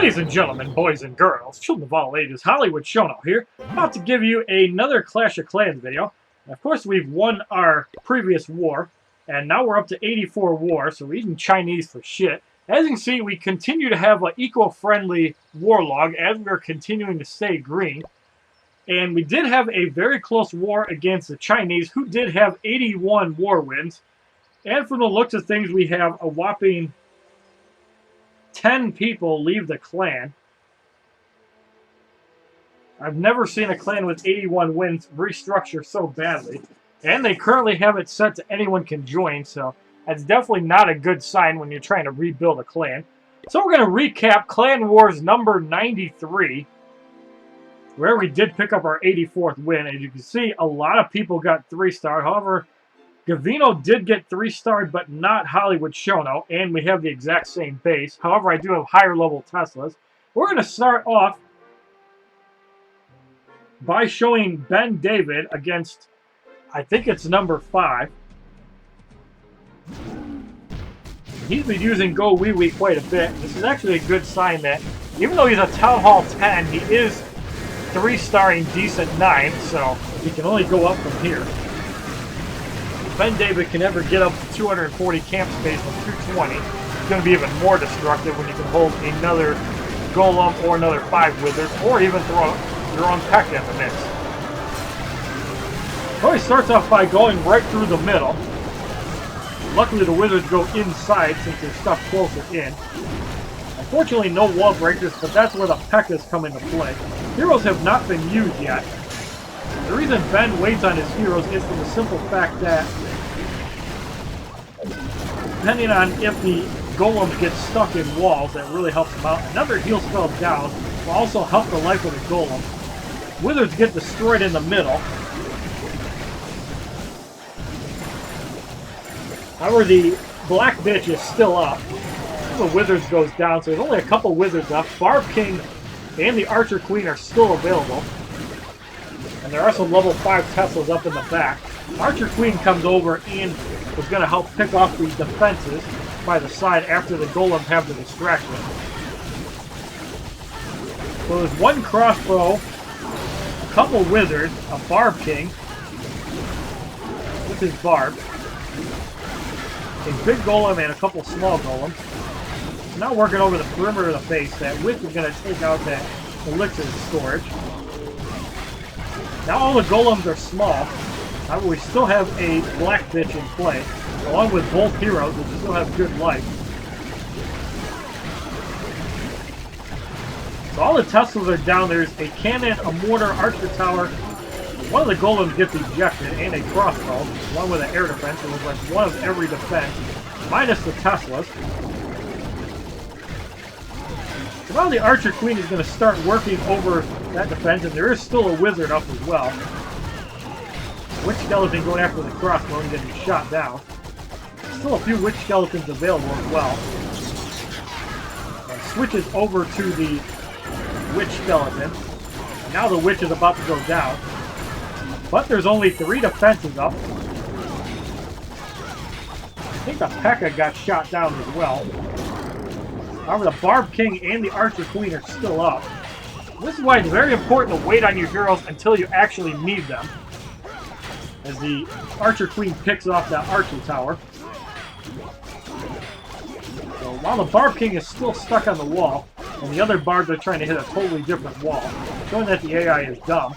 Ladies and gentlemen, boys and girls, children of all ages, HollywoodShono here, about to give you another Clash of Clans video. Of course, we've won our previous war, and now we're up to 84 wars, so we're eating Chinese for shit. As you can see, we continue to have an eco-friendly war log as we're continuing to stay green. And we did have a very close war against the Chinese, who did have 81 war wins. And from the looks of things, we have a whopping 10 people leave the clan. I've never seen a clan with 81 wins restructure so badly. And they currently have it set to anyone can join, so that's definitely not a good sign when you're trying to rebuild a clan. So we're going to recap Clan Wars number 93, where we did pick up our 84th win. As you can see, a lot of people got 3-star. However, Gavino did get 3-starred, but not HollywoodShono, and we have the exact same base. However, I do have higher level Teslas. We're going to start off by showing BenDavid against, I think it's number 5. He's been using Go WiiU quite a bit. This is actually a good sign that, even though he's a Town Hall 10, he is 3-starring Decent 9, so he can only go up from here. BenDavid can never get up to 240 camp space from 220. It's going to be even more destructive when you can hold another Golem or another 5 Wizards, or even throw your own Peck in the mix. Well, he starts off by going right through the middle. Luckily, the Wizards go inside since they're stuck closer in. Unfortunately, no wall breakers, but that's where the P.E.K.K.A.s come into play. Heroes have not been used yet. The reason Ben waits on his heroes is for the simple fact that, depending on if the Golem gets stuck in walls, that really helps him out. Another heal spell down will also help the life of the Golem. Wizards get destroyed in the middle. However, the Black Bitch is still up. The Wizards goes down, so there's only a couple Wizards left. Barb King and the Archer Queen are still available. And there are some level 5 Teslas up in the back. Archer Queen comes over and is going to help pick off the defenses by the side after the Golem have the distraction. So there's one crossbow, a couple Wizards, a Barb King with his Barb, a big Golem and a couple small Golems. Now working over the perimeter of the base. That Witch is going to take out that elixir storage. Now all the Golems are small. However, we still have a Black Bitch in play, along with both heroes, which still have good life. So all the Teslas are down. There's a cannon, a mortar, archer tower. One of the Golems gets ejected, and a crossbow, along with an air defense. It was like one of every defense, minus the Teslas. So now the Archer Queen is going to start working over that defense, and there is still a Wizard up as well. Witch Skeleton going after the crossbow and getting shot down. Still a few Witch Skeletons available as well. And switches over to the Witch Skeleton. And now the Witch is about to go down. But there's only 3 defenses up. I think the P.E.K.K.A. got shot down as well. However, the Barb King and the Archer Queen are still up. This is why it's very important to wait on your heroes until you actually need them, as the Archer Queen picks off that Archer Tower. So while the Barb King is still stuck on the wall, and the other Barbs are trying to hit a totally different wall, showing that the AI is dumb.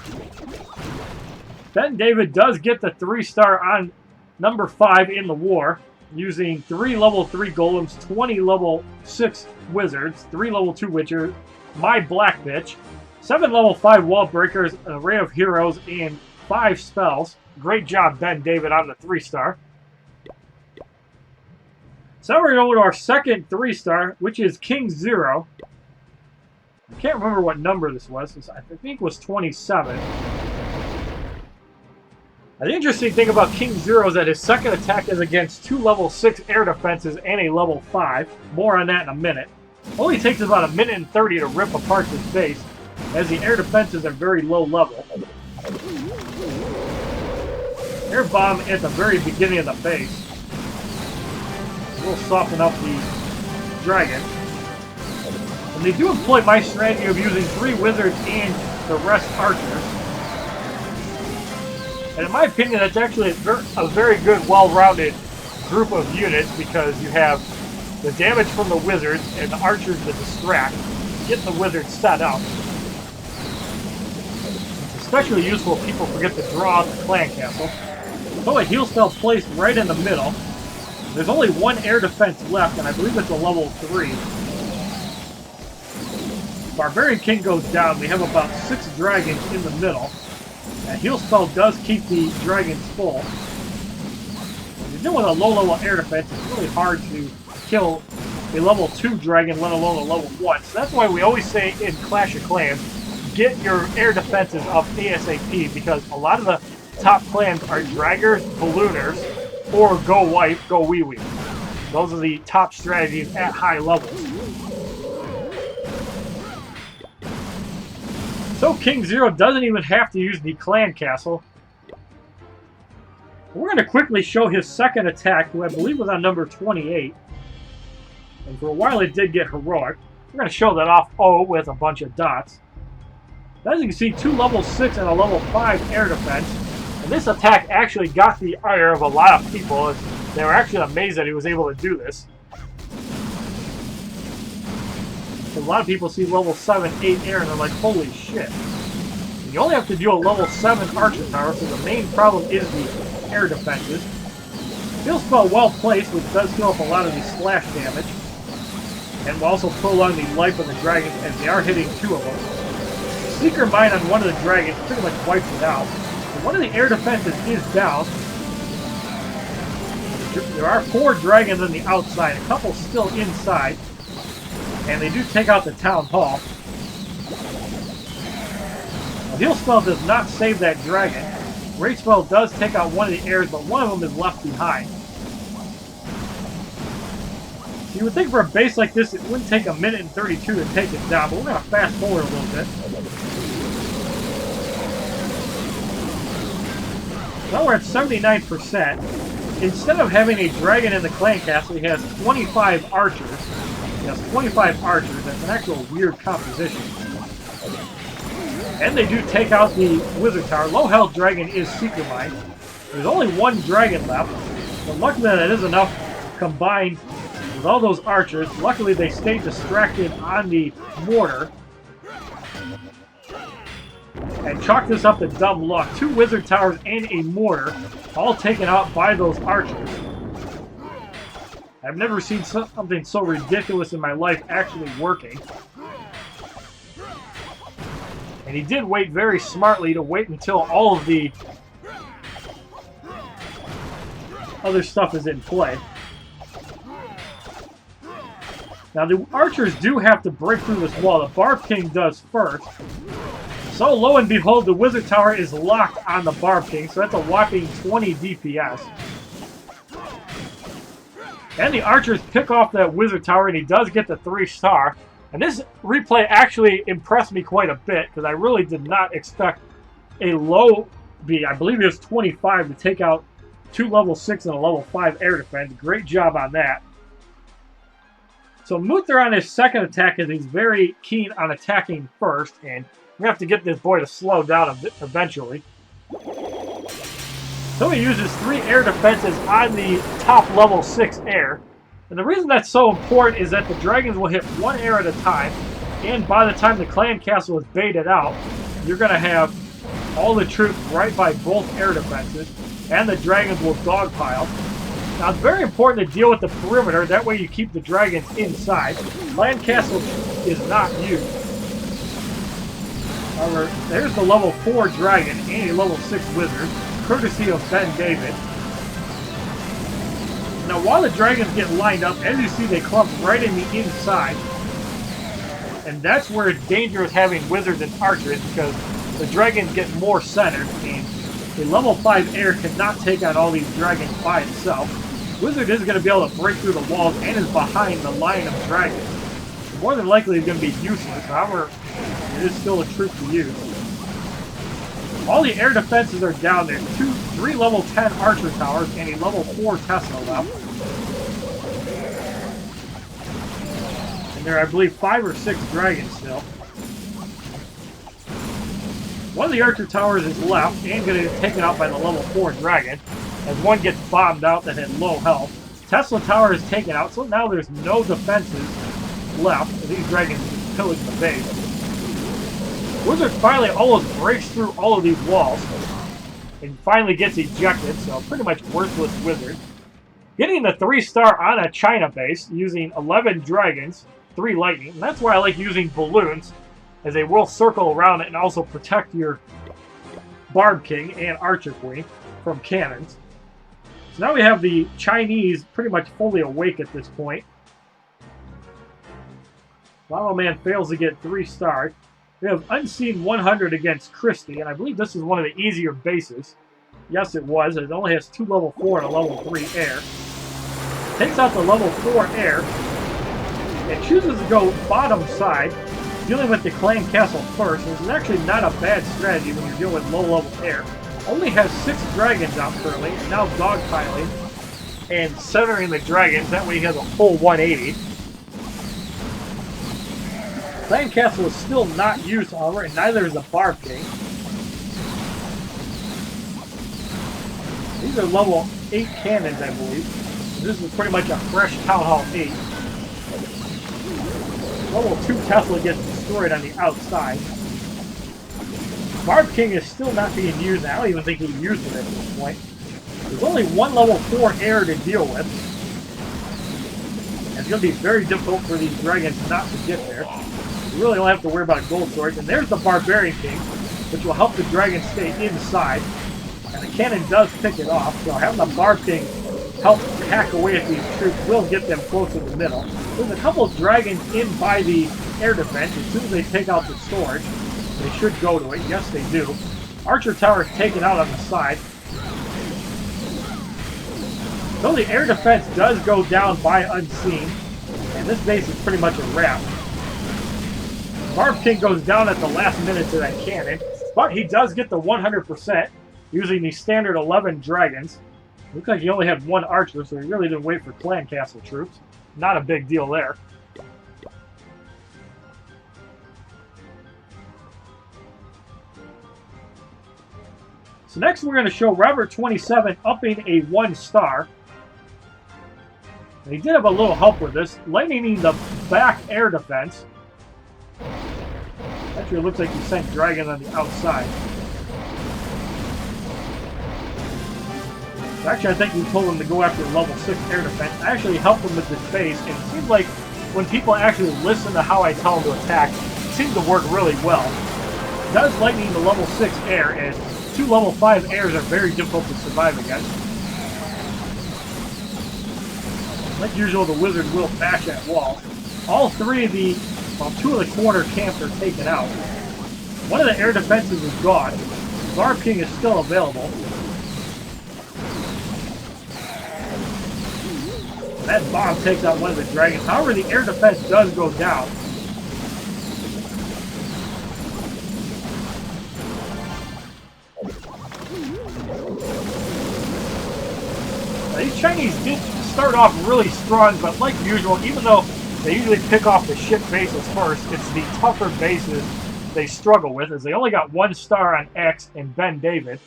BenDavid does get the 3-star on number 5 in the war, using 3 level 3 Golems, 20 level 6 Wizards, 3 level 2 Witchers, my Black Bitch, 7 level 5 Wall Breakers, an array of heroes, and 5 spells. Great job, BenDavid, on the 3-star. So we're going to go to our second 3-star, which is Kingzero. I can't remember what number this was. I think it was 27. The interesting thing about Kingzero is that his second attack is against 2 level 6 air defenses and a level 5. More on that in a minute. Only takes about 1:30 to rip apart this base, as the air defenses are very low level. Air bomb at the very beginning of the base will soften up the dragon. And they do employ my strategy of using 3 wizards and the rest archers. And in my opinion, that's actually a very good, well-rounded group of units because you have the damage from the wizards and the archers to distract, getting the wizards set up. It's especially useful if people forget to draw out the clan castle. So a heal spell placed right in the middle. There's only 1 air defense left, and I believe it's a level 3. Barbarian King goes down. We have about 6 dragons in the middle. That heal spell does keep the dragons full. When you're doing a low-level air defense, it's really hard to kill a level 2 dragon, let alone a level 1. So that's why we always say in Clash of Clans, get your air defenses up ASAP, because a lot of the top clans are draggers, ballooners, or go wipe, go WiiU. Those are the top strategies at high levels. So Kingzero doesn't even have to use the clan castle. We're going to quickly show his second attack, who I believe was on number 28. And for a while it did get heroic. We're going to show that off with a bunch of dots. As you can see, 2 level 6 and a level 5 air defense. And this attack actually got the ire of a lot of people. They were actually amazed that he was able to do this. A lot of people see level 7, 8 air and they're like, holy shit. And you only have to do a level 7 archer tower, so the main problem is the air defenses. Heal spell well placed, which does heal up a lot of the slash damage. And will also prolong the life of the dragons, as they are hitting 2 of them. Seeker Mine on one of the dragons pretty much wipes it out. One of the air defenses is down. There are 4 dragons on the outside, a couple still inside. And they do take out the town hall. The heal spell does not save that dragon. Great spell does take out one of the airs, but one of them is left behind. So you would think for a base like this, it wouldn't take 1 minute and 32 to take it down, but we're going to fast forward a little bit. Now we're at 79%. Instead of having a dragon in the clan castle, he has 25 archers. He has 25 archers. That's an actual weird composition. And they do take out the wizard tower. Low health dragon is Seeker Mine. There's only 1 dragon left. But luckily that is enough combined with all those archers. Luckily they stayed distracted on the mortar. And chalk this up to dumb luck. 2 wizard towers and a mortar, all taken out by those archers. I've never seen something so ridiculous in my life actually working. And he did wait very smartly to wait until all of the other stuff is in play. Now the archers do have to break through this wall. The Barb King does first. So lo and behold, the wizard tower is locked on the Barb King, so that's a whopping 20 DPS. And the archers pick off that wizard tower, and he does get the 3-star. And this replay actually impressed me quite a bit, because I really did not expect a low B. I believe it was 25 to take out 2 level 6 and a level 5 air defense. Great job on that. So Muthor on his second attack is he's very keen on attacking first, and we have to get this boy to slow down eventually. So he uses 3 air defenses on the top level 6 air. And the reason that's so important is that the dragons will hit 1 air at a time. And by the time the clan castle is baited out, you're going to have all the troops right by both air defenses. And the dragons will dogpile. Now it's very important to deal with the perimeter. That way you keep the dragons inside. Clan castle is not used. However, there's the level 4 dragon and a level 6 wizard, courtesy of a.bendavid. Now while the dragons get lined up, as you see they clump right in the inside. And that's where it's dangerous having wizards and archers, because the dragons get more centered, and a level 5 air cannot take on all these dragons by itself. Wizard is going to be able to break through the walls and is behind the line of dragons. More than likely it's going to be useless, however, it is still a troop to use. All the air defenses are down there. 3 level 10 archer towers and a level 4 Tesla left. And And there are, I believe, 5 or 6 dragons still. One of the archer towers is left and going to get taken out by the level 4 dragon, as one gets bombed out that had low health. Tesla tower is taken out, so now there's no defenses left. These dragons just pillage the base. Wizard finally almost breaks through all of these walls and finally gets ejected, so pretty much worthless wizard. Getting the 3-star on a China base using 11 dragons, 3 lightning, and that's why I like using balloons, as they will circle around it and also protect your Barb King and Archer Queen from cannons. So now we have the Chinese pretty much fully awake at this point. Lava Man fails to get 3 stars. We have Unseen 100 against Christie, and I believe this is one of the easier bases. Yes, it was. It only has 2 level 4 and a level 3 air. Takes out the level 4 air and chooses to go bottom side, dealing with the clan castle first, which is actually not a bad strategy when you're dealing with low-level air. Only has 6 dragons out currently, and now dogpiling and centering the dragons. That way he has a full 180. Clan castle is still not used, however, and neither is the Barb King. These are level 8 cannons, I believe. This is pretty much a fresh Town Hall 8. Level 2 Tesla gets destroyed on the outside. Barb King is still not being used. I don't even think he used it at this point. There's only 1 level 4 air to deal with. And it's going to be very difficult for these dragons not to get there. You really don't have to worry about gold swords. And there's the Barbarian King, which will help the dragon stay inside. And the cannon does pick it off, so having the Barb King help hack away at these troops will get them close to the middle. There's a couple of dragons in by the air defense. As soon as they take out the storage, they should go to it. Yes, they do. Archer tower is taken out on the side. Though the air defense does go down by Unseen, and this base is pretty much a wrap. Barb King goes down at the last minute to that cannon, but he does get the 100% using the standard 11 dragons. Looks like he only had 1 archer, so he really didn't wait for clan castle troops. Not a big deal there. So next we're going to show Robert 27 upping a 1-star. And he did have a little help with this, lightning the back air defense. Actually, it looks like he sent Dragon on the outside. Actually, I think he told him to go after level 6 air defense. I actually helped him with this base, and it seems like when people actually listen to how I tell them to attack, it seems to work really well. It does lightning the level 6 air, and 2 level 5 airs are very difficult to survive against. Like usual, the wizard will bash at walls. All 3 of the, well, 2 of the corner camps are taken out. One of the air defenses is gone. Barb King is still available. That bomb takes out one of the dragons. However, the air defense does go down. Now, these Chinese did start off really strong, but like usual, even though they usually pick off the ship bases first, it's the tougher bases they struggle with, as they only got 1 star on X and Ben-David.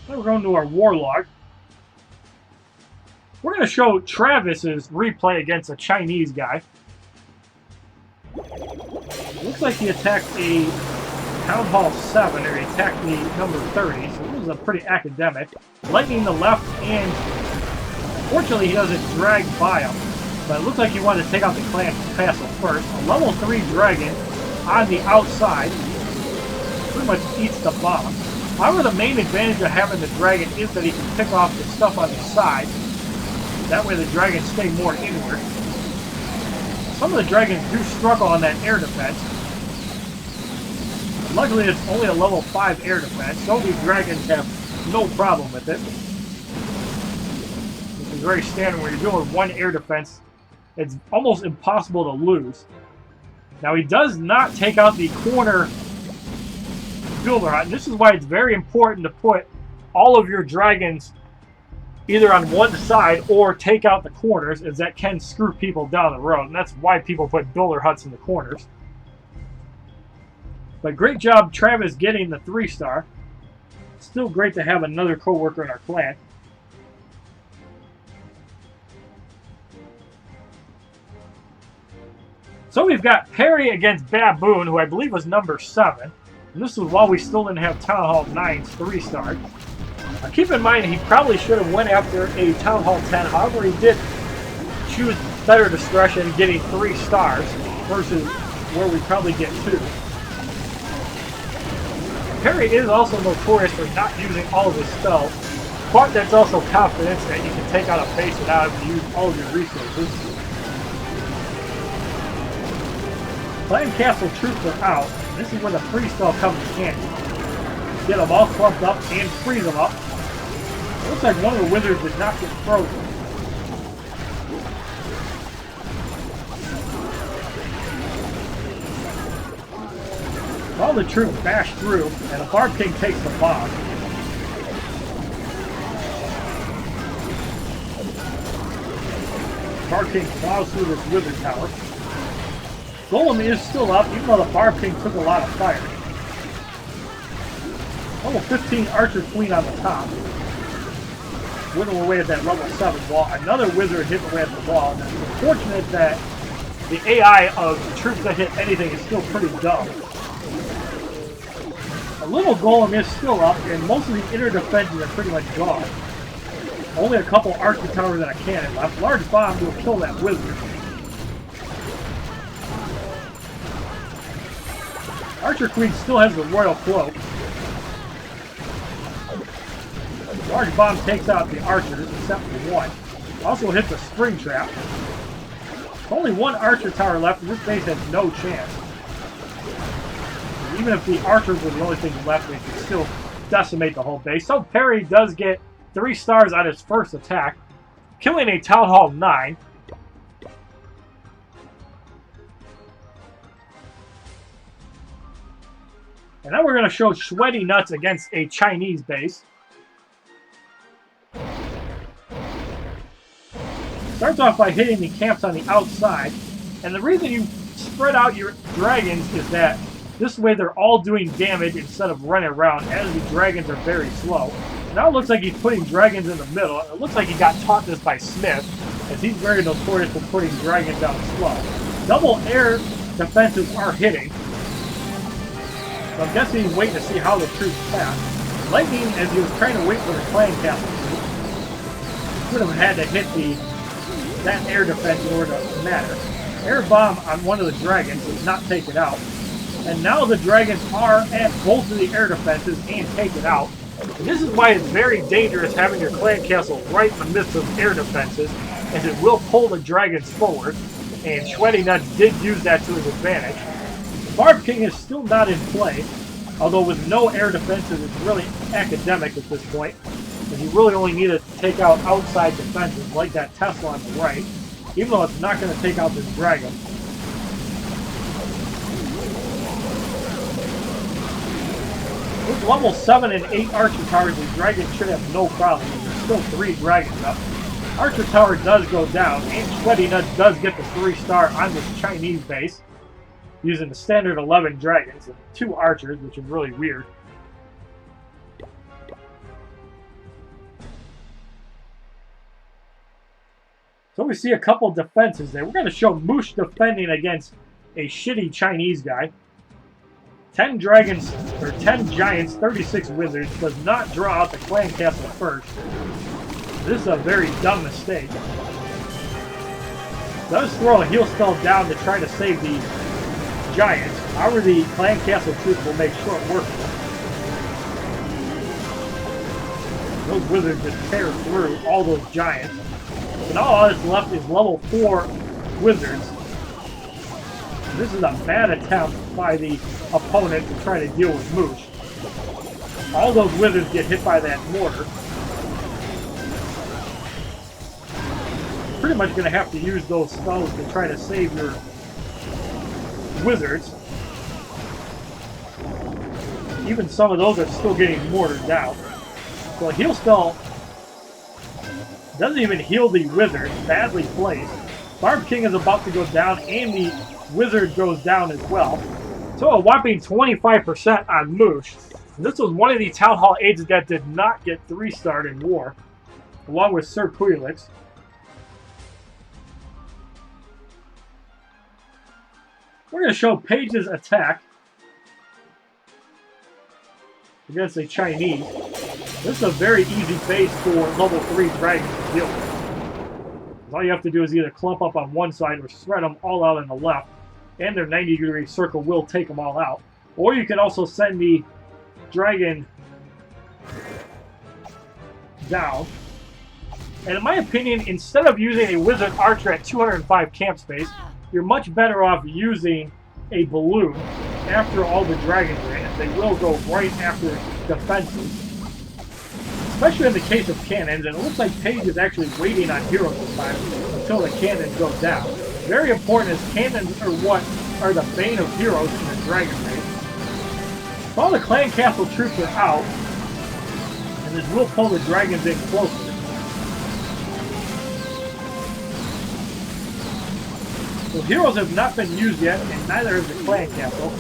Now we're going to our war log. We're going to show Travis's replay against a Chinese guy. Looks like he attacked a Town Hall 7, or he attacked the number 30, so this is a pretty academic. Lightning the left, and unfortunately he doesn't drag by him. But it looks like he wanted to take out the clan castle first. A level 3 dragon on the outside pretty much eats the bomb. However, the main advantage of having the dragon is that he can pick off the stuff on the side. That way the dragons stay more inward. Some of the dragons do struggle on that air defense. Luckily, it's only a level 5 air defense, so these dragons have no problem with it. Which is very standard when you're dealing with 1 air defense. It's almost impossible to lose. Now, he does not take out the corner builder hut. And this is why it's very important to put all of your dragons either on one side or take out the corners, as that can screw people down the road. And that's why people put builder huts in the corners. But great job, Travis, getting the 3-star. Still great to have another co-worker in our clan. So we've got Perry against Baboon, who I believe was number 7. And this was while we still didn't have Town Hall 9's 3-star. Keep in mind, he probably should have went after a Town Hall 10. However, he did choose better discretion, getting 3 stars versus where we probably get 2. Perry is also notorious for not using all of his spells, but that's also confidence that you can take out a base without having to use all of your resources. Clan Castle troops are out. This is where the freeze spell comes in handy. Get them all clumped up and freeze them up. Looks like one of the wizards did not get frozen. All the troops bash through, and the Barb King takes the bomb. Barb King plows through this wizard tower. Golem is still up, even though the Barb King took a lot of fire. Level 15 Archer Queen on the top. Whittle away at that level 7 wall. Another wizard hit away at the wall. And it's unfortunate that the AI of the troops that hit anything is still pretty dumb. A little golem is still up, and most of the inner defenses are pretty much gone. Only a couple Archer Towers and a cannon left. Large bomb will kill that wizard. Archer Queen still has the Royal Cloak. Large bomb takes out the archers, except for one. Also hits a spring trap. Only one Archer Tower left, and this base has no chance. Even if the archers were the only thing left, they could still decimate the whole base. So Perry does get 3 stars on his first attack, killing a Town Hall 9. And now we're going to show Schwedynutz against a Chinese base. Starts off by hitting the camps on the outside. And the reason you spread out your dragons is that this way they're all doing damage instead of running around, as the dragons are very slow. Now it looks like he's putting dragons in the middle. It looks like he got taught this by Smith, as he's very notorious for putting dragons down slow. Double air defenses are hitting. So I'm guessing he's waiting to see how the troops pass. Lightning, as he was trying to wait for the clan castle to, would have had to hit that air defense in order to matter. Air bomb on one of the dragons does not take it out. And now the dragons are at both of the air defenses and take it out. And this is why it's very dangerous having your clan castle right in the midst of air defenses, as it will pull the dragons forward. And Schwedynutz did use that to his advantage. The Barb King is still not in play, although with no air defenses it's really academic at this point. And you really only need to take out outside defenses like that Tesla on the right, even though it's not going to take out this dragon. With level 7 and 8 Archer Towers, the dragon should have no problem. There's still 3 dragons up. Archer Tower does go down, and Schwedynutz does get the 3-star on this Chinese base, using the standard 11 dragons and 2 archers, which is really weird. So we see a couple defenses there. We're going to show Moosh defending against a shitty Chinese guy. 10 dragons, or 10 giants, 36 wizards, does not draw out the clan castle first. This is a very dumb mistake. Does throw a heal spell down to try to save the giants. However, the clan castle troops will make short work of it. Those wizards just tear through all those giants. And all that's left is level 4 wizards. This is a bad attempt by the opponent to try to deal with Moosh. All those wizards get hit by that mortar. Pretty much going to have to use those spells to try to save your wizards. even some of those are still getting mortared down. So heal spell doesn't even heal the wizard. Badly placed. Barb King is about to go down, and the wizard goes down as well. So a whopping 25% on Moosh. And this was one of the Town Hall agents that did not get 3-starred in war, along with Sir Kuyalix. We're going to show Paige's attack against a Chinese. This is a very easy base for level 3 dragons to deal with. All you have to do is either clump up on one side or spread them all out on the left, and their 90-degree circle will take them all out. Or you can also send the dragon down. And in my opinion, instead of using a wizard archer at 205 camp space, you're much better off using a balloon after all the dragons are in. They will go right after defenses. Especially in the case of cannons, and it looks like Paige is actually waiting on heroes this time until the cannons go down. Very important, as cannons are what are the bane of heroes in the dragon race. So all the clan castle troops are out, and this will pull the dragons in closer. So heroes have not been used yet, and neither has the clan castle.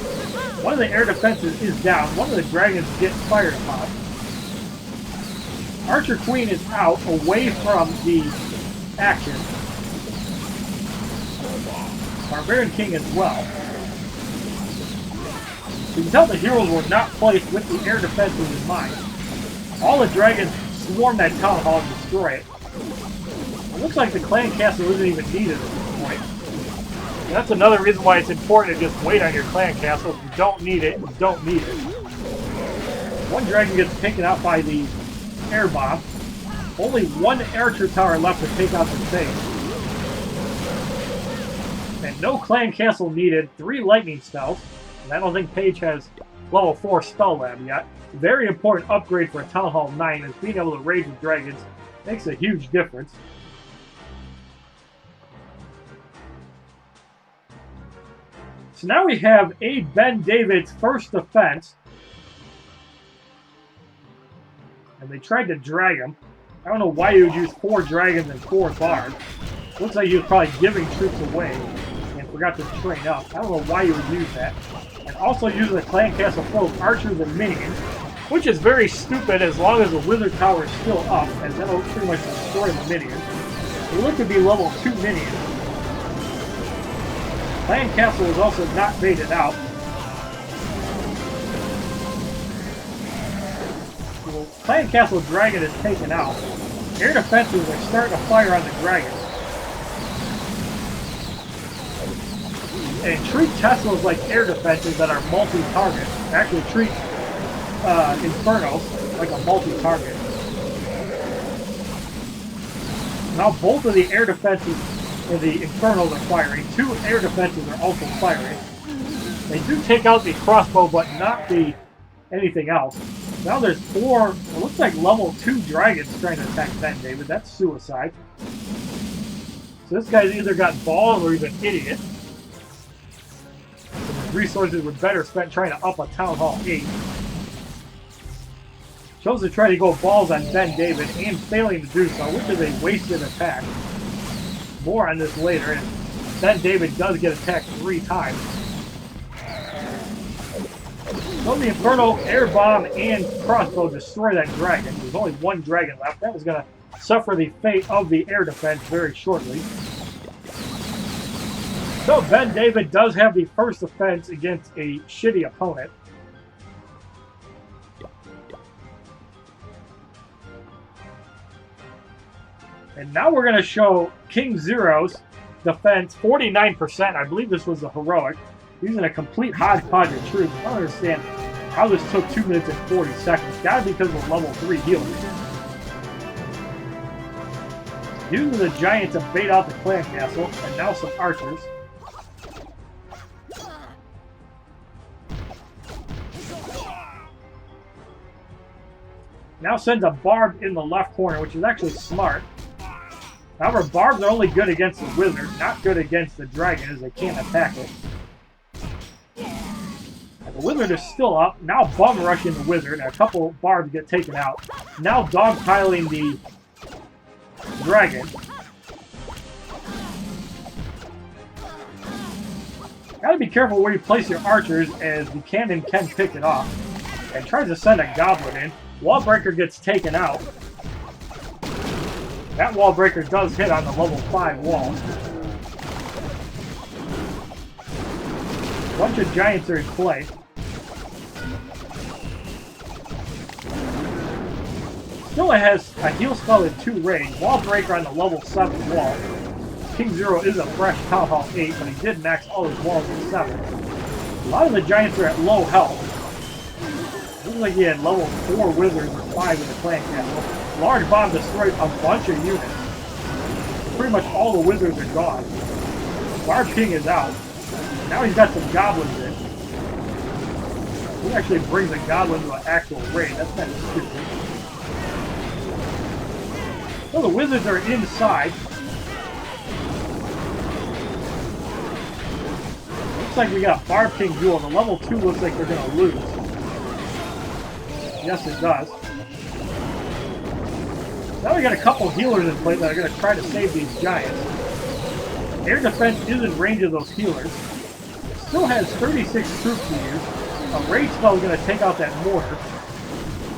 One of the air defenses is down. One of the dragons gets fired upon. Archer Queen is out, away from the action. Barbarian King as well. You can tell the heroes were not placed with the air defenses in mind. All the dragons swarm that town hall and destroy it. It looks like the clan castle isn't even needed at this point. And that's another reason why it's important to just wait on your clan castle. If you don't need it, you don't need it. One dragon gets taken out by the air bomb. Only one archer tower left to take out the base. And no clan castle needed. 3 lightning spells. And I don't think Paige has level 4 spell lab yet. Very important upgrade for a Town Hall 9, as being able to rage with dragons makes a huge difference. So now we have a.bendavid's first defense. And they tried to drag him. I don't know why you would use 4 dragons and 4 barbs. Looks like he was probably giving troops away and forgot to train up. I don't know why you would use that. And also using a clan castle full of archers and minions, which is very stupid as long as the wizard tower is still up, as that will pretty much destroy the minions. They look to be level 2 minions. Clan castle is also not baited out. Well, clan castle dragon is taken out. Air defenses are starting to fire on the dragon. And treat Teslas like air defenses that are multi-target. Actually treat Infernos like a multi-target. Now both of the air defenses and the Infernos are firing. 2 air defenses are also firing. They do take out the crossbow, but not the anything else. Now there's 4, it looks like level 2 dragons trying to attack Ben-David. That's suicide. So this guy's either got balls or he's an idiot. His resources were better spent trying to up a Town Hall 8. Chose to try to go balls on Ben-David and failing to do so, which is a wasted attack. More on this later, and Ben-David does get attacked 3 times. So the Inferno, Air Bomb, and Crossbow destroy that dragon. There's only 1 dragon left. That was going to suffer the fate of the air defense very shortly. So Ben-David does have the first defense against a shitty opponent. And now we're going to show Kingzero's defense, 49%. I believe this was the heroic. Using a complete hodgepodge of troops. I don't understand how this took 2 minutes and 40 seconds. Gotta be because of level 3 healers. Using the giant to bait out the clan castle, and now some archers. Now sends a barb in the left corner, which is actually smart. However, barbs are only good against the wizard, not good against the dragon, as they can't attack it. At the The wizard is still up. Now bum rushing the wizard. And a couple barbs get taken out. Now dogpiling the dragon. Gotta be careful where you place your archers, as the cannon can pick it off. And tries to send a goblin in. Wall breaker gets taken out. That wall breaker does hit on the level 5 wall. A bunch of giants are in play. Still has a heal spell at 2 range. Wall breaker on the level 7 wall. Kingzero is a fresh Town Hall 8, but he did max all his walls at 7. A lot of the giants are at low health. Looks like he had level 4 wizards or 5 in the clan castle. Large bomb destroyed a bunch of units. Pretty much all the wizards are gone. Barb King is out. Now he's got some goblins in. He actually brings a goblin to an actual raid. That's kind of stupid. So the wizards are inside. Looks like we got Barb King duel. The level 2 looks like they're going to lose. Yes, it does. Now we got a couple healers in play that are going to try to save these giants. Air defense is in range of those healers. Still has 36 troops to use. A raid spell is going to take out that mortar.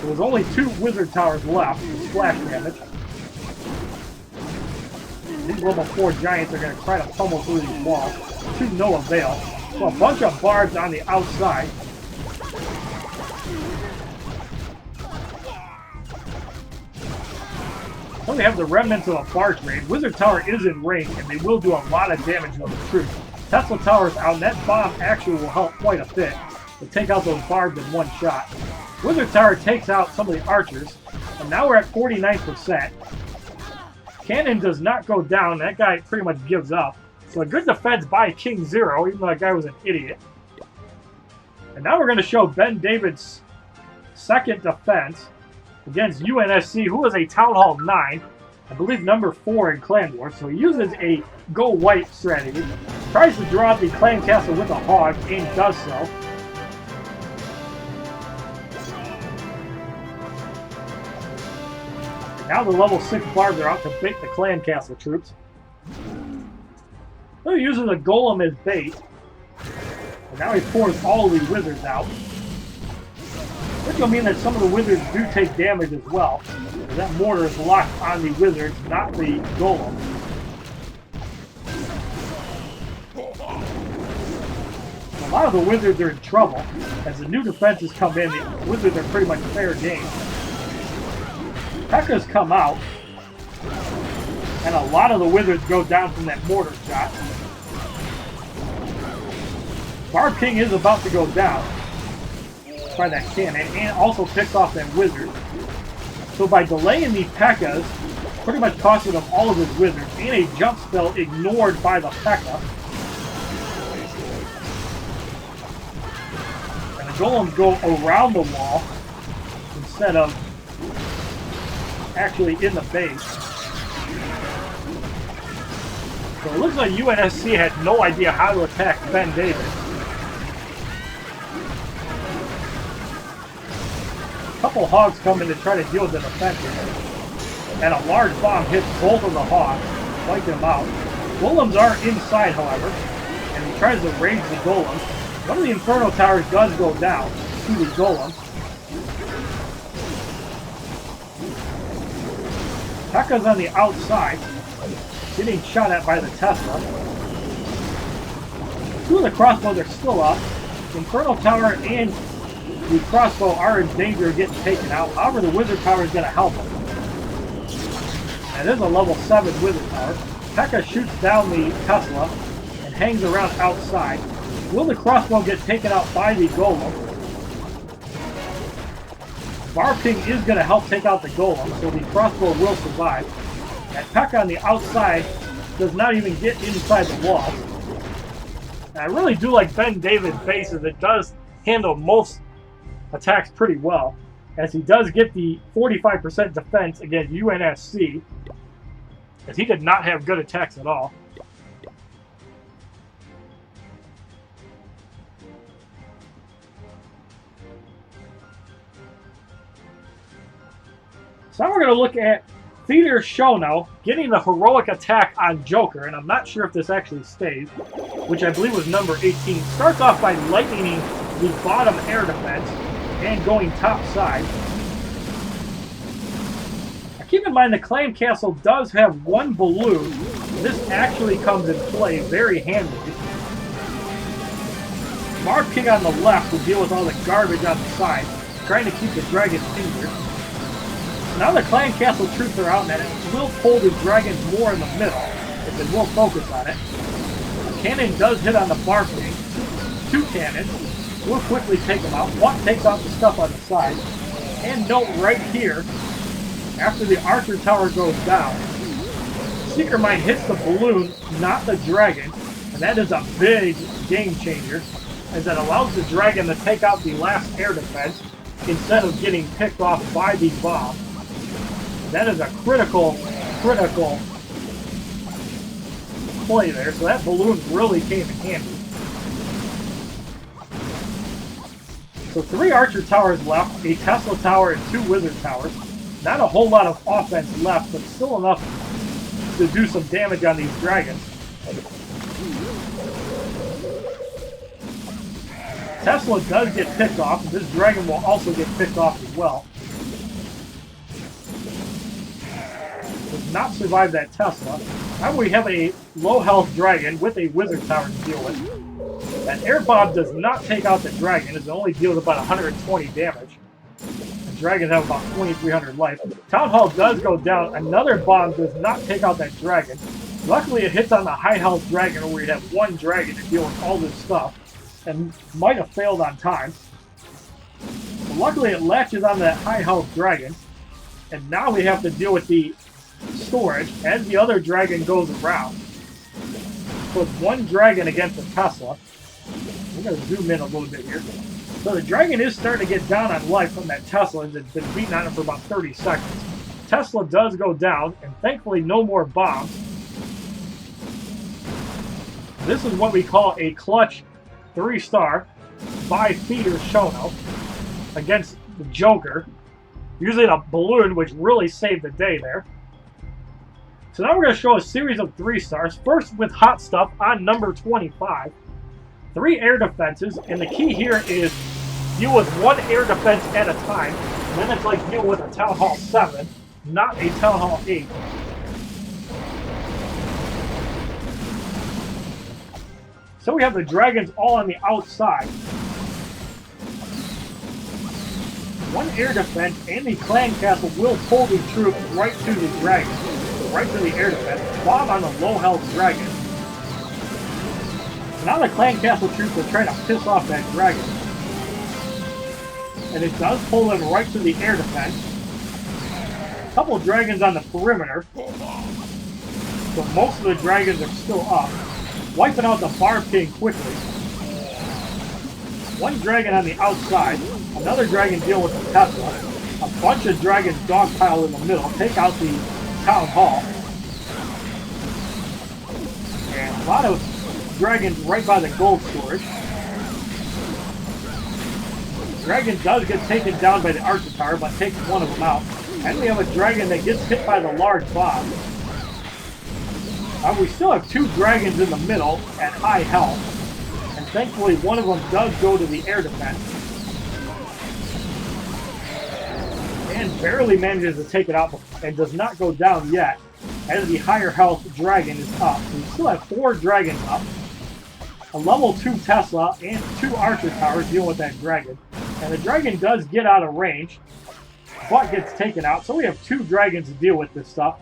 There's only 2 wizard towers left with splash damage. These level 4 giants are going to try to pummel through these walls to no avail. So a bunch of barbs on the outside. So we have the remnants of a barge raid. Wizard Tower is in range, and they will do a lot of damage to the troops. Tesla Tower's out, and that bomb actually will help quite a bit to take out those barbs in one shot. Wizard Tower takes out some of the archers, and now we're at 49%. Cannon does not go down. That guy pretty much gives up. So a good defense by Kingzero, even though that guy was an idiot. And now we're going to show BenDavid's second defense against UNSC, who is a Town Hall 9, I believe number 4 in Clan Wars. So he uses a go white strategy, tries to draw the clan castle with a hog, and does so. And now the level 6 barbs are out to bait the clan castle troops. So he uses a golem as bait, and now he pours all the wizards out. Which will mean that some of the wizards do take damage as well. That mortar is locked on the wizards, not the golem. A lot of the wizards are in trouble. As the new defenses come in, the wizards are pretty much fair game. P.E.K.K.A.'s come out, and a lot of the wizards go down from that mortar shot. Barb King is about to go down by that cannon, and also picks off that wizard. So by delaying the P.E.K.K.A.s, pretty much costing them all of his wizards, and a jump spell ignored by the P.E.K.K.A. And the golems go around the wall instead of actually in the base. So it looks like UNSC had no idea how to attack BenDavid. A couple hogs come in to try to deal with the defenses, and a large bomb hits both of the hogs, wipe them out. Golems are inside, however, and he tries to range the golem. One of the Inferno Towers does go down to the golem. P.E.K.K.A.'s on the outside, getting shot at by the Tesla. 2 of the crossbows are still up. Inferno Tower and the crossbow are in danger of getting taken out. However, the Wizard Tower is going to help them. And there's a level 7 Wizard Tower. P.E.K.K.A. shoots down the Tesla and hangs around outside. Will the crossbow get taken out by the golem? Barb King is going to help take out the golem, so the crossbow will survive. And P.E.K.K.A. on the outside does not even get inside the wall. And I really do like BenDavid's bases. It does handle most attacks pretty well, as he does get the 45% defense against UNSC, as he did not have good attacks at all. So now we're going to look at Theater Shono getting the heroic attack on Joker, and I'm not sure if this actually stays, which I believe was number 18. Starts off by lightning the bottom air defense and going top side. Now keep in mind the Clan Castle does have one balloon. This actually comes in play very handily. Mark King on the left will deal with all the garbage on the side, trying to keep the dragons injured. Now the Clan Castle troops are out, and it will pull the dragons more in the middle, if it will focus on it. A cannon does hit on the Bar King. Two cannons will quickly take them out. One takes out the stuff on the side. And note right here, after the Archer Tower goes down, Seeker Mine hits the balloon, not the dragon, and that is a big game changer, as it allows the dragon to take out the last air defense instead of getting picked off by the bomb. That is a critical play there, so that balloon really came in handy. So 3 Archer Towers left, a Tesla Tower and 2 Wizard Towers. Not a whole lot of offense left, but still enough to do some damage on these dragons. Tesla does get picked off, and this dragon will also get picked off as well. Does not survive that Tesla. Now we have a low health dragon with a Wizard Tower to deal with. That air bomb does not take out the dragon, as it only deals about 120 damage. The dragons have about 2,300 life. Town Hall does go down. Another bomb does not take out that dragon. Luckily it hits on the high health dragon, where you'd have one dragon to deal with all this stuff, and might have failed on time. But luckily it latches on that high health dragon, and now we have to deal with the storage as the other dragon goes around. So it's one dragon against a Tesla. We're going to zoom in a little bit here. So the dragon is starting to get down on life from that Tesla, as it's been beating on it for about 30 seconds. Tesla does go down, and thankfully no more bombs. This is what we call a clutch 3-star by Theater Shono against the Joker, using a balloon, which really saved the day there. So now we're going to show a series of 3-stars, first with Hotstuff on number 25. 3 air defenses, and the key here is deal with 1 air defense at a time. And then it's like deal with a Town Hall 7, not a Town Hall 8. So we have the dragons all on the outside. 1 air defense, and the Clan Castle will pull the troops right to the dragon, right to the air defense. Bomb on the low health dragon. So now the Clan Castle troops are trying to piss off that dragon. And it does pull them right to the air defense. A couple of dragons on the perimeter. So most of the dragons are still up. Wiping out the Bar King quickly. 1 dragon on the outside. Another dragon deal with the Tesla. A bunch of dragons dogpile in the middle. Take out the Town Hall. And a lot of dragons right by the gold storage. The dragon does get taken down by the Archer Tower, but takes one of them out. And we have a dragon that gets hit by the large bomb. We still have 2 dragons in the middle at high health. And thankfully one of them does go to the air defense. And barely manages to take it out and does not go down yet, as the higher health dragon is up. So we still have 4 dragons up. A level 2 Tesla and 2 Archer Towers dealing with that dragon. And the dragon does get out of range, but gets taken out. So we have 2 dragons to deal with this stuff.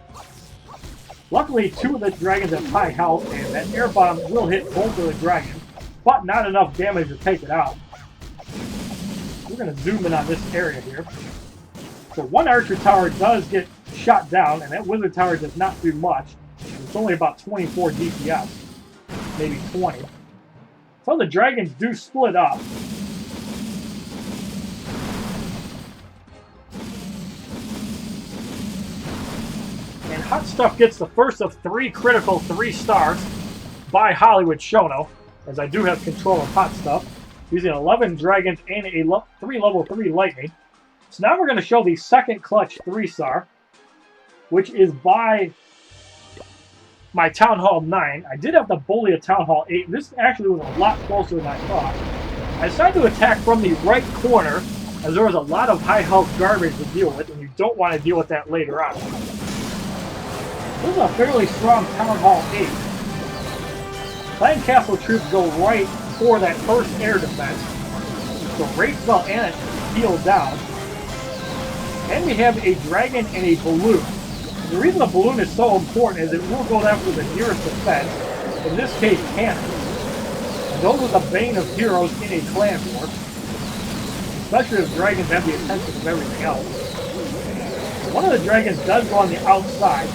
Luckily, 2 of the dragons have high health, and that air bomb will hit both of the dragons, but not enough damage to take it out. We're going to zoom in on this area here. So 1 Archer Tower does get shot down, and that Wizard Tower does not do much. It's only about 24 DPS, maybe 20. So the dragons do split up. And Hotstuff gets the first of 3 critical 3-stars by HollywoodShono, as I do have control of Hotstuff, using 11 dragons and a 3 level 3 lightning. So now we're going to show the second clutch 3-star, which is by my Town Hall 9. I did have to bully a Town Hall 8. This actually was a lot closer than I thought. I decided to attack from the right corner, as there was a lot of high health garbage to deal with, and you don't want to deal with that later on. This is a fairly strong Town Hall 8. Clan Castle troops go right for that first air defense. So Raid Spell and it healed down. And we have a dragon and a balloon. The reason the balloon is so important is it will go after the nearest defense, in this case cannons. And those are the bane of heroes in a clan war, especially if dragons have the attention of everything else. One of the dragons does go on the outside.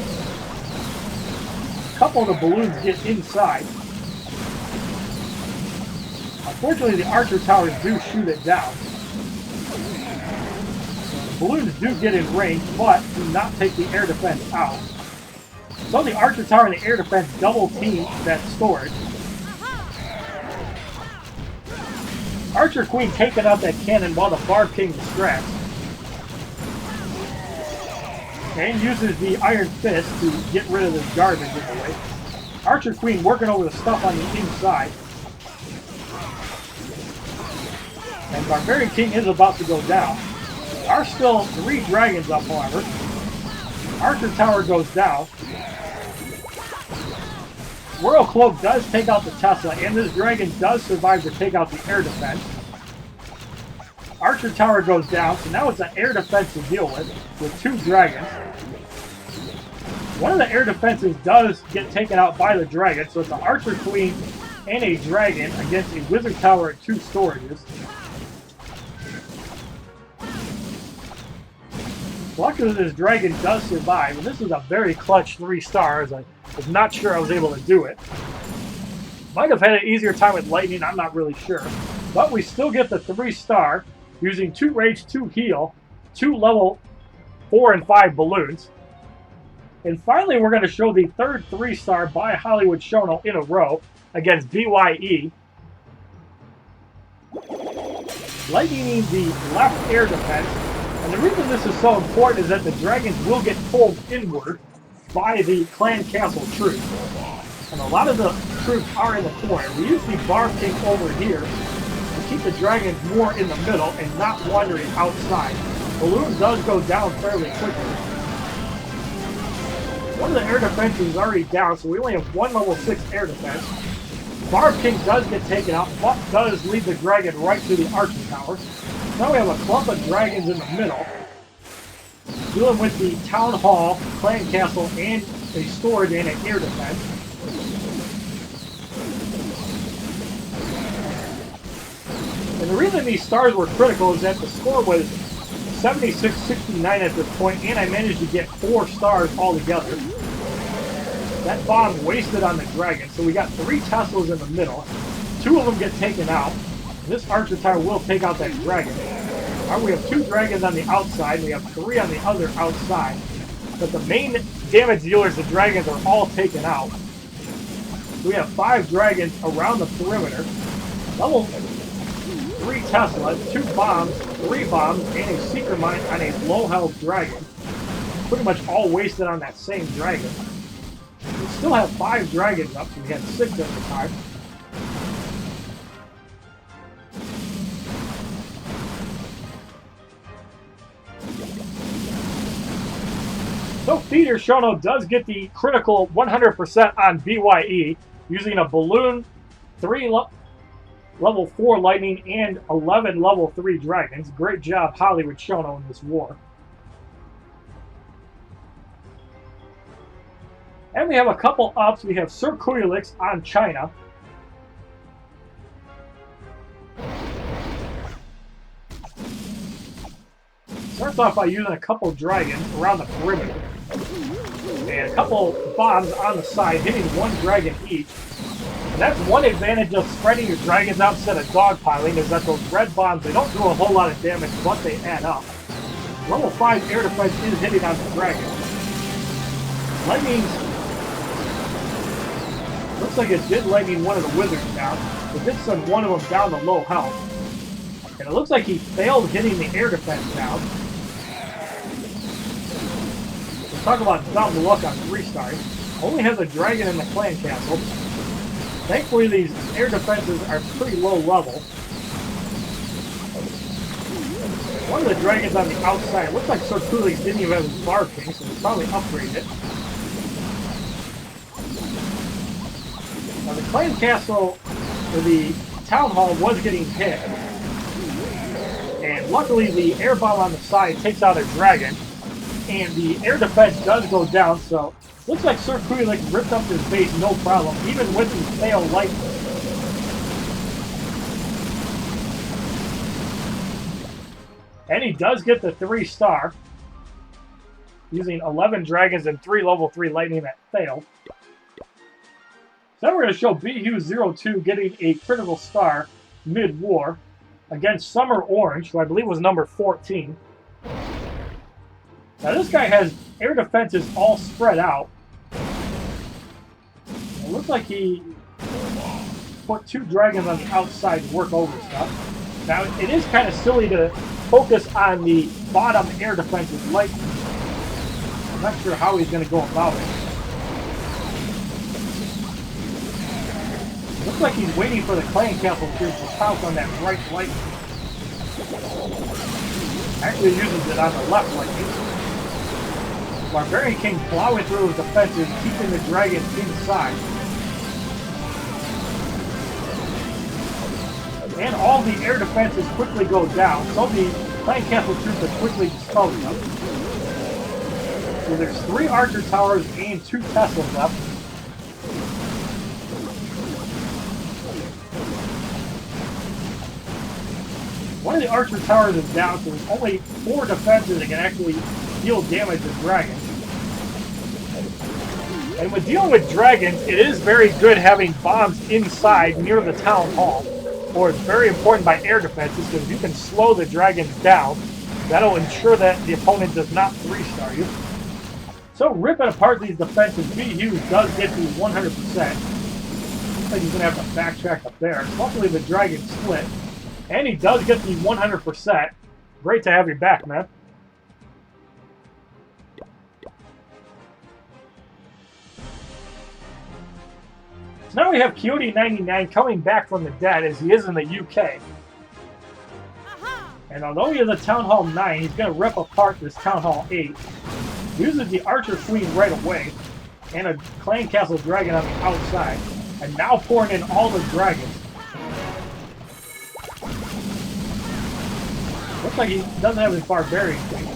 A couple of the balloons get inside. Unfortunately, the archer towers do shoot it down. Balloons do get in range, but do not take the air defense out. So the archer tower and the air defense double team that storage. Archer Queen taking out that cannon while the Barb King distracts. And uses the Iron Fist to get rid of this garbage in the way. Archer Queen working over the stuff on the inside. And Barbarian King is about to go down. There are still 3 dragons up, however. Archer Tower goes down. Royal Cloak does take out the Tesla, and this dragon does survive to take out the air defense. Archer Tower goes down, so now it's an air defense to deal with 2 dragons. One of the air defenses does get taken out by the dragon, so it's an Archer Queen and a dragon against a Wizard Tower and 2 storages. Luckily, this dragon does survive, and this is a very clutch 3 stars. I was not sure I was able to do it. Might have had an easier time with lightning, I'm not really sure. But we still get the 3-star using 2 rage, 2 heal, 2 level 4 and 5 balloons. And finally, we're going to show the third 3-star by HollywoodShono in a row against BYE. Lightning the left air defense. And the reason this is so important is that the dragons will get pulled inward by the Clan Castle troops. And a lot of the troops are in the corner. We use the Barb King over here to keep the dragons more in the middle and not wandering outside. Balloon does go down fairly quickly. One of the air defenses is already down, so we only have 1 level 6 air defense. Barb King does get taken out, but does lead the dragon right to the Archer Tower. Now we have a clump of dragons in the middle, dealing with the Town Hall, Clan Castle, and a storage and an air defense. And the reason these stars were critical is that the score was 76-69 at this point, and I managed to get 4 stars altogether. That bomb wasted on the dragon, so we got 3 Teslas in the middle. 2 of them get taken out. This Archer Tower will take out that dragon. We have 2 dragons on the outside, we have 3 on the other outside. But the main damage dealers, the dragons, are all taken out. We have 5 dragons around the perimeter. Level 3 Teslas, 2 bombs, 3 bombs, and a secret mine on a low health dragon. Pretty much all wasted on that same dragon. We still have 5 dragons up, so we had 6 at the time. So BShornock does get the critical 100% on BYE using a balloon, 3 level 4 lightning, and 11 level 3 dragons. Great job, HollywoodShono, in this war. And we have a couple ups. We have Sir Kuyalix on China. Starts off by using a couple dragons around the perimeter. And a couple bombs on the side, hitting 1 dragon each. And that's one advantage of spreading your dragons out instead of dogpiling, is that those red bombs, they don't do a whole lot of damage, but they add up. Level 5 air defense is hitting on the dragon. Lightning, looks like it did lightning one of the wizards down. It did send one of them down to low health. And it looks like he failed hitting the air defense down. talk about dumb luck on 3-stars. Only has a dragon in the clan castle. Thankfully, these air defenses are pretty low level. One of the dragons on the outside looks like Sir Kuyalix didn't even have his Barb King, so we probably upgraded it. Now the clan castle, or the town hall, was getting hit. And luckily the air bomb on the side takes out a dragon. And the air defense does go down, so looks like Sir Kuyalix ripped up his base no problem, even with his fail lightning. And he does get the 3-star, using 11 dragons and 3 level 3 lightning that failed. So now we're going to show BShornock getting a critical star mid-war against Summer Orange, who I believe was number 14. Now this guy has air defenses all spread out. It looks like he put 2 dragons on the outside to work over stuff. Now it is kind of silly to focus on the bottom air defenses lightning. I'm not sure how he's going to go about it. Looks like he's waiting for the clan castle troops to pounce on that right lightning. Actually uses it on the left lightning. Barbarian King plowing through his defenses, keeping the dragons inside. And all the air defenses quickly go down. So the clan castle troops are quickly disposed of. So there's 3 archer towers and 2 Teslas left. One of the archer towers is down, so there's only 4 defenses that can actually deal damage to dragons. And when dealing with dragons, it is very good having bombs inside near the town hall. Or it's very important by air defenses, because if you can slow the dragons down, that'll ensure that the opponent does not 3-star you. So ripping apart these defenses, BShornock does get to 100%. Looks like he's going to have to backtrack up there. Luckily the dragon split. And he does get the 100%. Great to have you back, man. So now we have Coyote99 coming back from the dead, as he is in the UK. And although he has a Town Hall 9, he's going to rip apart this Town Hall 8. Uses the Archer Queen right away, and a Clan Castle Dragon on the outside. And now pouring in all the dragons. Looks like he doesn't have his Barbarian Queen.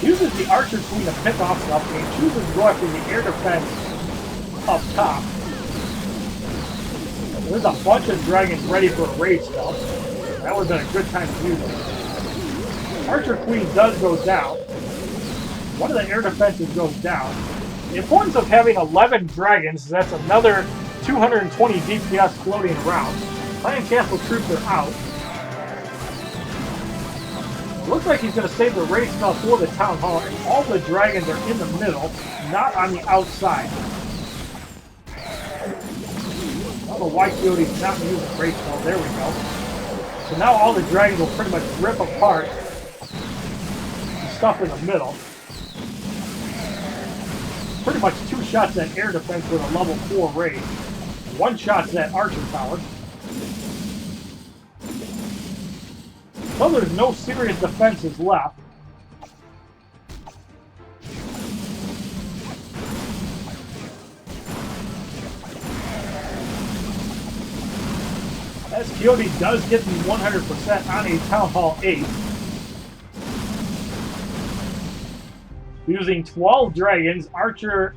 Uses the Archer Queen to pick off stuff, and he chooses to go after the air defense up top. There's a bunch of dragons ready for a raid spell. That would have been a good time to use it. Archer Queen does go down. One of the air defenses goes down. The importance of having 11 dragons is that's another 220 DPS floating around. Clan Castle troops are out. Looks like he's going to save the raid spell for the Town Hall, and all the dragons are in the middle, not on the outside. I don't know why Coyote's not using the raid spell. There we go. So now all the dragons will pretty much rip apart the stuff in the middle. Pretty much 2 shots at air defense with a level 4 raid. 1 shot at Archer Tower. So there's no serious defenses left. As Coyote does get the 100% on a Town Hall 8. Using 12 dragons, Archer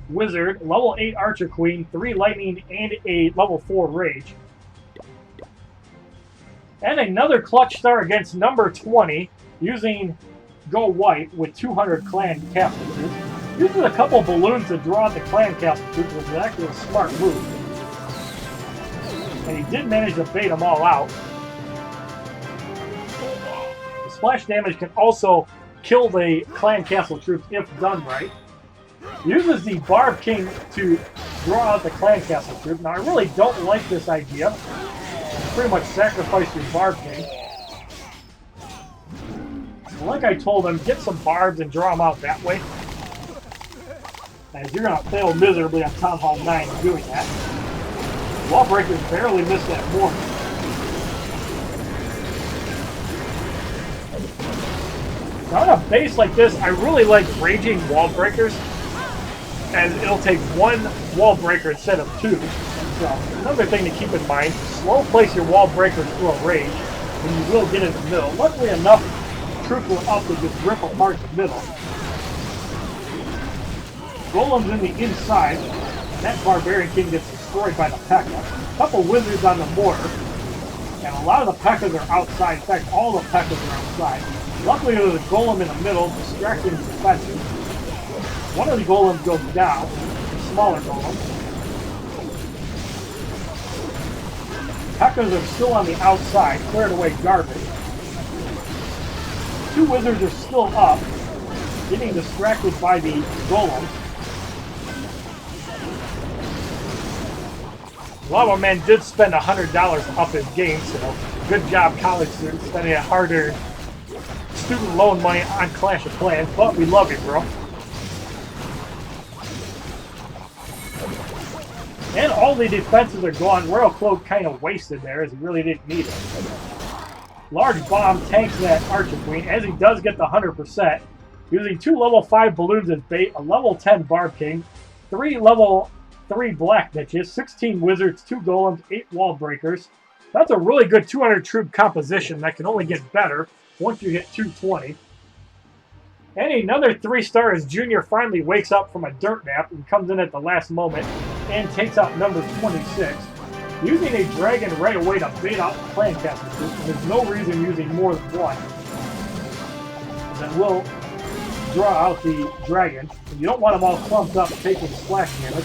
Wizard, level 8 Archer Queen, 3 Lightning, and a level 4 Rage. And another clutch star against number 20, using Go White with 200 Clan Castle troops. Uses a couple balloons to draw out the Clan Castle troops, which is actually a smart move. And he did manage to bait them all out. The splash damage can also kill the Clan Castle troops if done right. Uses the Barb King to draw out the Clan Castle troops. Now I really don't like this idea. Pretty much sacrifice your Barb King. So like I told him, get some Barbs and draw them out that way. as you're going to fail miserably on Town Hall 9 doing that. Wall breakers barely missed that mortar. Now on a base like this, I really like raging wall breakers, as it'll take one wall breaker instead of two. So another thing to keep in mind, slow place your wall breakers through a rage, and you will get in the middle. Luckily enough, troops were up to just rip apart the middle. Golems in the inside, and that Barbarian King gets destroyed by the P.E.K.K.A. A couple wizards on the mortar, and a lot of the P.E.K.K.As are outside. In fact, all the P.E.K.K.As are outside. Luckily, there's a golem in the middle, distracting the defenses. One of the golems goes down, the smaller golem. P.E.K.K.As are still on the outside, clearing away garbage. Two wizards are still up, getting distracted by the golem. Lava Man did spend $100 up his game, so good job, college students, spending a hard-earned student loan money on Clash of Clans, but we love you, bro. And all the defenses are gone. Royal Cloak kind of wasted there, as he really didn't need it. Large Bomb tanks that Archer Queen, as he does get the 100%, using 2 level 5 balloons as bait, a level 10 Barb King, 3 level 3 Black Bitches, 16 Wizards, 2 Golems, 8 Wall Breakers. That's a really good 200 troop composition that can only get better once you hit 220. And another 3-star as Junior finally wakes up from a dirt nap and comes in at the last moment and takes out number 26. Using a dragon right away to bait out the clan caster troop, and there's no reason using more than one. Then we'll draw out the dragon. You don't want them all clumped up taking splash damage.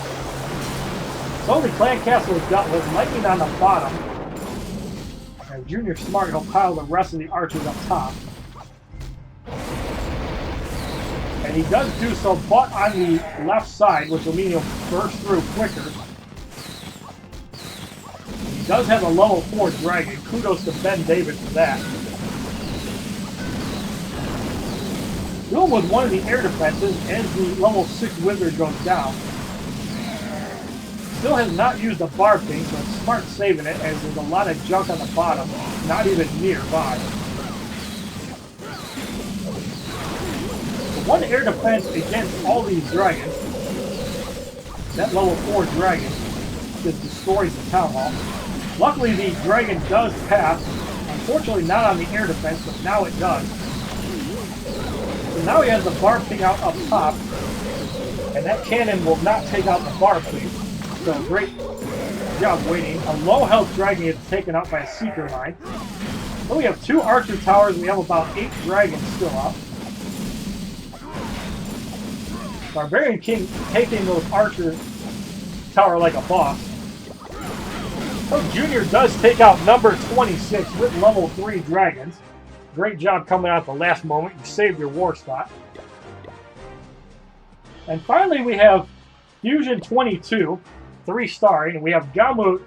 So the clan castle is dealt with, lightning on the bottom. And Junior Smart, he'll pile the rest of the archers up top. And he does do so, but on the left side, which will mean he'll burst through quicker. He does have a level 4 dragon. Kudos to BenDavid for that. Dealing with one of the air defenses as the level 6 wizard goes down. Still has not used the Barb King, so it's smart saving it, as there's a lot of junk on the bottom, not even nearby. The one air defense against all these dragons, that level 4 dragon, just destroys the town hall. Luckily, the dragon does pass. Unfortunately, not on the air defense, but now it does. So now he has the Barb King out up top, and that cannon will not take out the Barb King. So great job waiting. A low health dragon gets taken out by a seeker line. So we have 2 archer towers. We have about 8 dragons still up. Barbarian King taking those archer tower like a boss. So Junior does take out number 26 with level 3 dragons. Great job coming out at the last moment. You saved your war spot. And finally we have Fusion 22, 3-star, and we have Gamut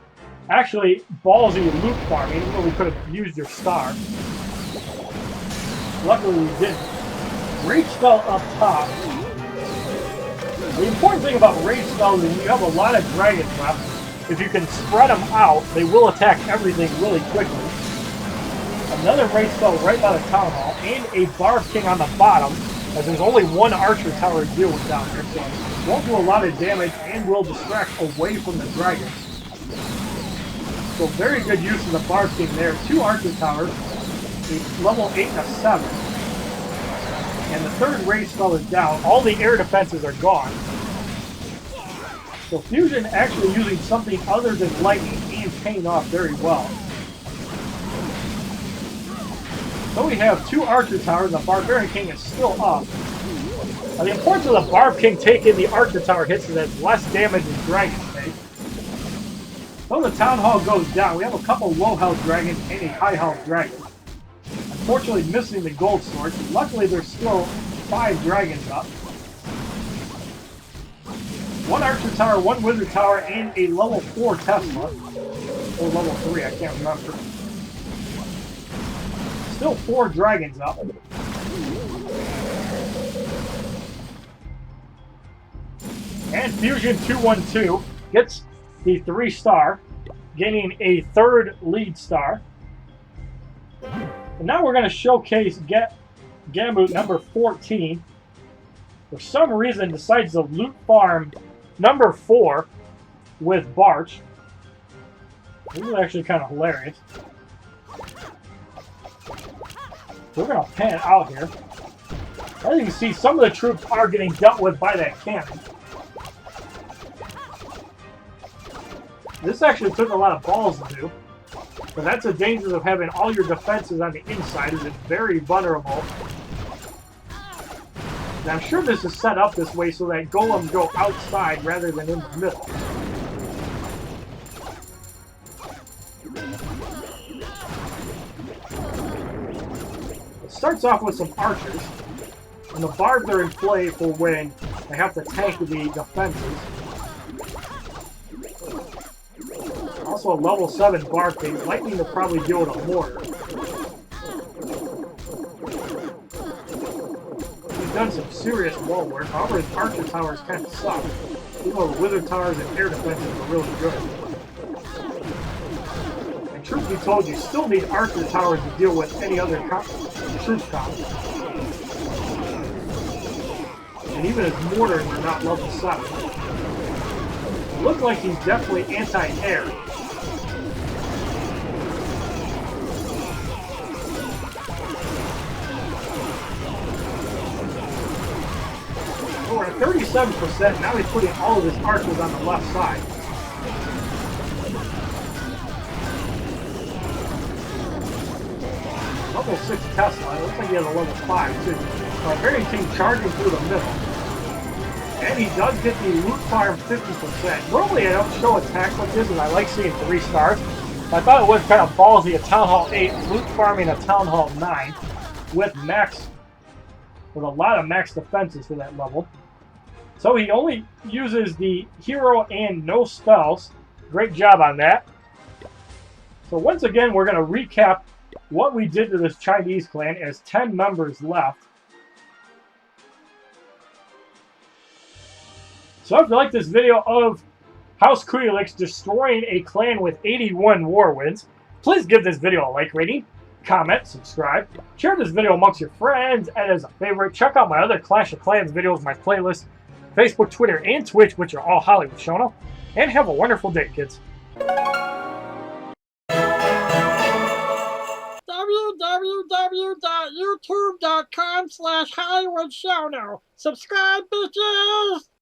actually ballsy loot farming, even though we could have used your star. Luckily we didn't. Rage spell up top. The important thing about rage spells is you have a lot of dragons left. If you can spread them out, they will attack everything really quickly. Another rage spell right by the town hall, and a Barb King on the bottom, as there's only 1 archer tower to deal with down there, so it won't do a lot of damage and will distract away from the dragons. So very good use of the Barb King there. 2 archer towers, a level 8 and a 7. And the 3rd rage spell is down. All the air defenses are gone. So Fusion actually using something other than lightning and paying off very well. So we have 2 archer towers. The Barbarian King is still up. Now the importance of the Barb King taking the archer tower hits is that it's less damage than dragons take. So the town hall goes down. We have a couple low health dragons and a high health dragon. Unfortunately missing the gold sword. Luckily there's still 5 dragons up. 1 archer tower, 1 wizard tower, and a level 4 Tesla. Or level 3, I can't remember. Still 4 dragons up. And Fusion 212 gets the 3-star, gaining a 3rd lead star. And now we're going to showcase Gamut number 14. For some reason, decides to loot farm number 4 with Barch. This is actually kind of hilarious. We're going to pan out here. As you can see, some of the troops are getting dealt with by that cannon. This actually took a lot of balls to do. But that's the dangers of having all your defenses on the inside, is it's very vulnerable. And I'm sure this is set up this way so that golems go outside rather than in the middle. It starts off with some archers, and the barbs are in play for when they have to tank the defenses. Also a level 7 barb thing, lightning will probably deal with a mortar. He's done some serious wall work, however his archer towers kind of suck. Even though the wizard towers and air defenses are really good. And truth be told, you still need archer towers to deal with any other troop comp. And even his mortars are not level 7. It looks like he's definitely anti-air. So we're at 37%, now he's putting all of his archers on the left side. Level 6 Tesla, it looks like he has a level 5 too. Barbarian King charging through the middle. And he does get the loot farm 50%. Normally I don't show attacks like this, and I like seeing 3 stars. I thought it was kind of ballsy, a Town Hall 8, loot farming a Town Hall 9 with a lot of max defenses for that level. So he only uses the hero and no spells. Great job on that. So once again, we're going to recap what we did to this Chinese clan as 10 members left. So if you like this video of House Kuyalix destroying a clan with 81 war wins, please give this video a like rating, comment, subscribe, share this video amongst your friends, and as a favorite, check out my other Clash of Clans videos, my playlist, Facebook, Twitter, and Twitch, which are all HollywoodShono. And have a wonderful day, kids. www.youtube.com/HollywoodShono. Subscribe, bitches!